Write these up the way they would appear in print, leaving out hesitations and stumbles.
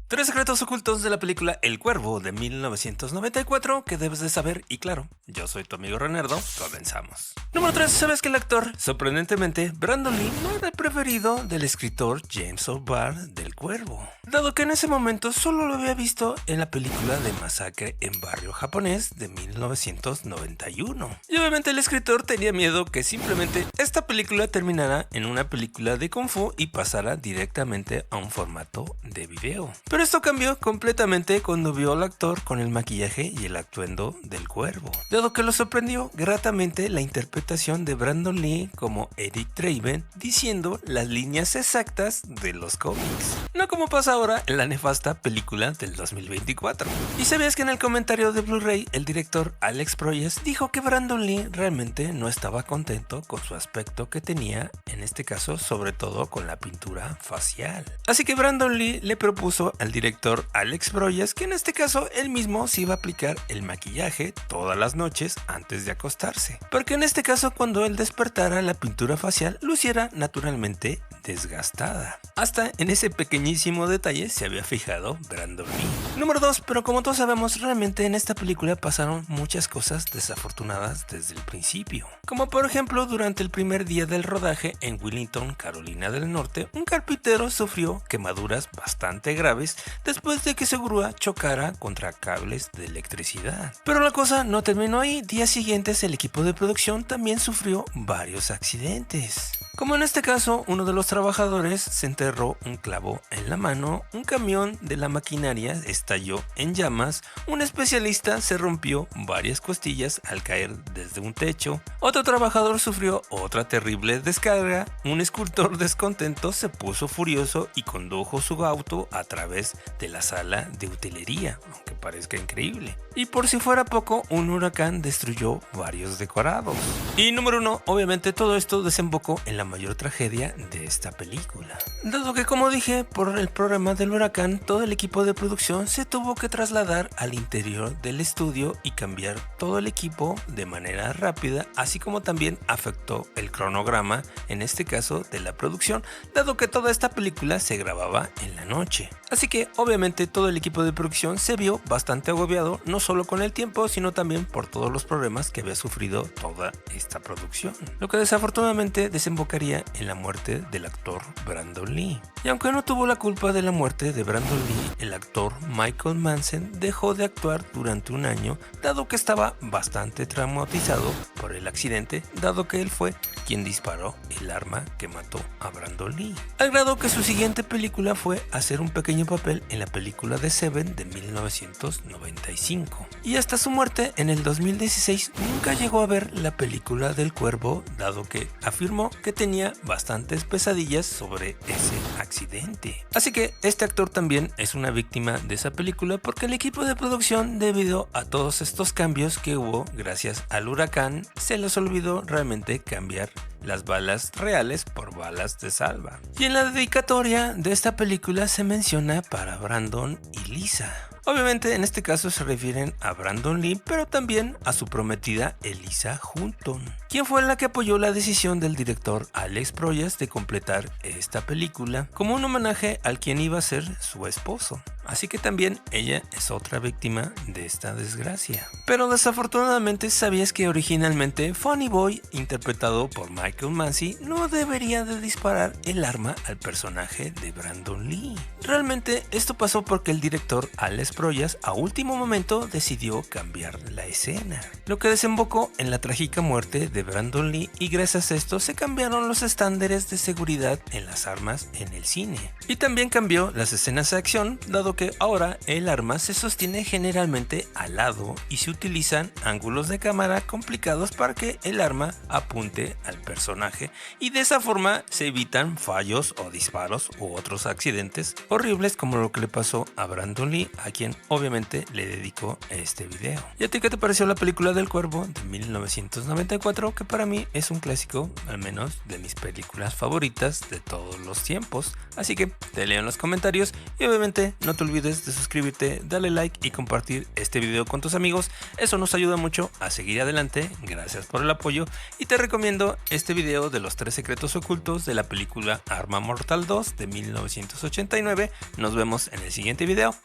Tres secretos ocultos de la película El Cuervo de 1994 que debes de saber y claro, yo soy tu amigo Renardo, comenzamos. Número 3. ¿Sabes que el actor, sorprendentemente, Brandon Lee no era el preferido del escritor James O'Barr del Cuervo? Dado que en ese momento solo lo había visto en la película de Masacre en Barrio Japonés de 1991. Y obviamente el escritor tenía miedo que simplemente esta película terminara en una película de Kung Fu y pasara directamente a un formato de video. Pero esto cambió completamente cuando vio al actor con el maquillaje y el atuendo del Cuervo, dado que lo sorprendió gratamente la interpretación de Brandon Lee como Eric Draven diciendo las líneas exactas de los cómics, no como pasa ahora en la nefasta película del 2024. ¿Y sabías que en el comentario de Blu-ray el director Alex Proyas dijo que Brandon Lee realmente no estaba contento con su aspecto que tenía, en este caso sobre todo con la pintura facial? Así que Brandon Lee le propuso al director Alex Proyas que en este caso él mismo se iba a aplicar el maquillaje todas las noches antes de acostarse, porque en este caso cuando él despertara la pintura facial luciera naturalmente desgastada. Hasta en ese pequeñísimo detalle se había fijado Brandon Lee. Número 2. Pero como todos sabemos, realmente en esta película pasaron muchas cosas desafortunadas desde el principio, como por ejemplo durante el primer día del rodaje en Wilmington, Carolina del Norte, un carpintero sufrió quemaduras bastante graves después de que su grúa chocara contra cables de electricidad. Pero la cosa no terminó ahí. Días siguientes el equipo de producción también sufrió varios accidentes. Como en este caso, uno de los trabajadores se enterró un clavo en la mano, un camión de la maquinaria estalló en llamas, un especialista se rompió varias costillas al caer desde un techo, otro trabajador sufrió otra terrible descarga, un escultor descontento se puso furioso y condujo su auto a través de la sala de utilería, aunque parezca increíble. Y por si fuera poco, un huracán destruyó varios decorados. Y número 1, obviamente todo esto desembocó en la mayor tragedia de esta película, dado que, como dije, por el problema del huracán todo el equipo de producción se tuvo que trasladar al interior del estudio y cambiar todo el equipo de manera rápida, así como también afectó el cronograma, en este caso de la producción, dado que toda esta película se grababa en la noche. Así que obviamente todo el equipo de producción se vio bastante agobiado, no solo con el tiempo, sino también por todos los problemas que había sufrido toda esta producción, lo que desafortunadamente desembocaría en la muerte del actor Brandon Lee. Y aunque no tuvo la culpa de la muerte de Brandon Lee, el actor Michael Madsen dejó de actuar durante un año, dado que estaba bastante traumatizado por el accidente, dado que él fue quien disparó el arma que mató a Brandon Lee, al grado que su siguiente película fue hacer un pequeño papel en la película de Seven de 1995. Y hasta su muerte en el 2016 nunca llegó a ver la película del Cuervo, dado que afirmó que tenía bastantes pesadillas sobre ese accidente. Así que este actor también es una víctima de esa película, porque el equipo de producción, debido a todos estos cambios que hubo gracias al huracán, se les olvidó realmente cambiar las balas reales por balas de salva. Y en la dedicatoria de esta película se menciona para Brandon y Lisa. Obviamente en este caso se refieren a Brandon Lee, pero también a su prometida Eliza Hutton, quien fue la que apoyó la decisión del director Alex Proyas de completar esta película como un homenaje al quien iba a ser su esposo. Así que también ella es otra víctima de esta desgracia. Pero desafortunadamente, ¿sabías que originalmente Funny Boy, interpretado por Michael Massey, no debería de disparar el arma al personaje de Brandon Lee? Realmente esto pasó porque el director Alex Proyas a último momento decidió cambiar la escena, lo que desembocó en la trágica muerte de Brandon Lee, y gracias a esto se cambiaron los estándares de seguridad en las armas en el cine. Y también cambió las escenas de acción, dado que ahora el arma se sostiene generalmente al lado y se utilizan ángulos de cámara complicados para que el arma apunte al personaje, y de esa forma se evitan fallos o disparos u otros accidentes horribles como lo que le pasó a Brandon Lee aquí quien obviamente le dedico este video. ¿Y a ti qué te pareció la película del Cuervo de 1994? Que para mí es un clásico, al menos de mis películas favoritas de todos los tiempos. Así que te leo en los comentarios y obviamente no te olvides de suscribirte, darle like y compartir este video con tus amigos. Eso nos ayuda mucho a seguir adelante. Gracias por el apoyo y te recomiendo este video de los 3 secretos ocultos de la película Arma Mortal 2 de 1989. Nos vemos en el siguiente video.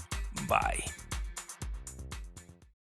Bye.